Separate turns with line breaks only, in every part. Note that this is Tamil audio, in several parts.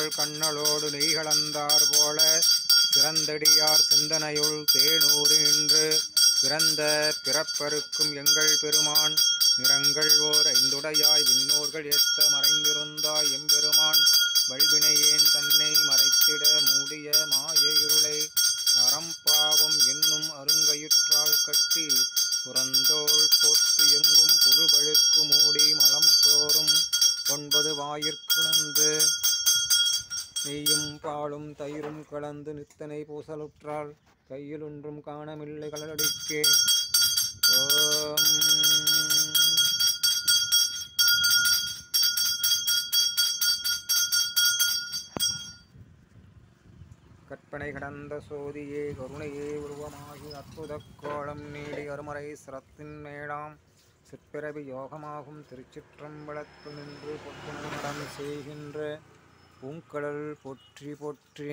பால் கண்ணலோடு நெய்களந்தார் போல சிறந்தடியார் சிந்தனையுள் தேனூறு நின்று பிறந்த பிறப்பருக்கும் எங்கள் பெருமான் நிறங்கள் ஓர் ஐந்துடையாய் விண்ணோர்கள் ஏத்த மறைந்திருந்தாய் எம்பெருமான் வல்வினையேன் தன்னை மறைத்திட மூடிய மாய இருளை அறம்பாவம் என்னும் அருங்கயிற்றால் கட்டி புறந்தோள் போட்டு எங்கும் புழுபழுக்கு மூடி மலம் சோறும் 9 வாயிற்குணர்ந்து நெய்யும் பாலும் தயிரும் கலந்து நித்தனை பூசலுற்றால் கையில் ஒன்றும் காணமில்லை கடலடிக்கே. ஓம் கற்பனை கடந்த சோதியே கருணையே உருவமாகி அற்புதக் கோலம் நீடி அருமறை சிரத்தின் மேலாம் சிற்பிறவி யோகமாகும் திருச்சிற்றம்பலத்து நின்று பொற்குண நடம் செய்கின்ற பூங்கடல் போற்றி போற்றி.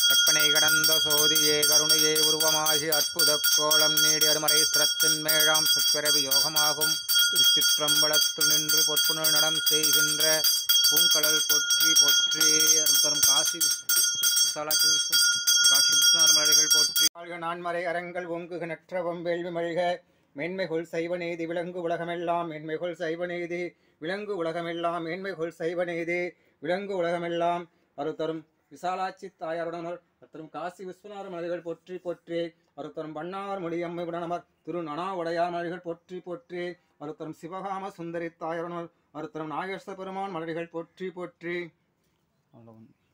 கற்பனை கடந்த சோதியே கருணையே உருவமாகி அற்புதக் கோலம் நீடி அருமறை சிரத்தின் மேழாம் சிற்பிறவி யோகமாகும் திருச்சிற்றம்பலத்து நின்று பொற்புணர் நடம் செய்கின்ற பூங்கடல் போற்றி போற்றி. தரும் காசி காசி விஸ்வநாதர்கள் போற்றி. நான்மறை அரங்கள் ஒங்குக நற்றவம் வேள்வி மல்க மேன்மைகொள் சைவநீதி விலங்கு உலகமெல்லாம் மேன்மைகொள் சைவநீதி விலங்கு உலகமெல்லாம் மேன்மைகொள் சைவநீதி விலங்கு உலகமெல்லாம் அருத்தரும் விசாலாட்சி தாயாருடனர் அத்தரும் காசி விஸ்வநாத மலைகள் போற்றி போற்றி. அருத்தரும் பண்ணார் மொழியம்மை உடனமர் திரு நனா உடையார் மலைகள் போற்றி போற்றி. அருத்தரும் சிவகாம சுந்தரி தாயாருடனர் அருத்தரும் நாகேஸ்வர பெருமான் மலர்கள் போற்றி போற்றி. அவ்வளவு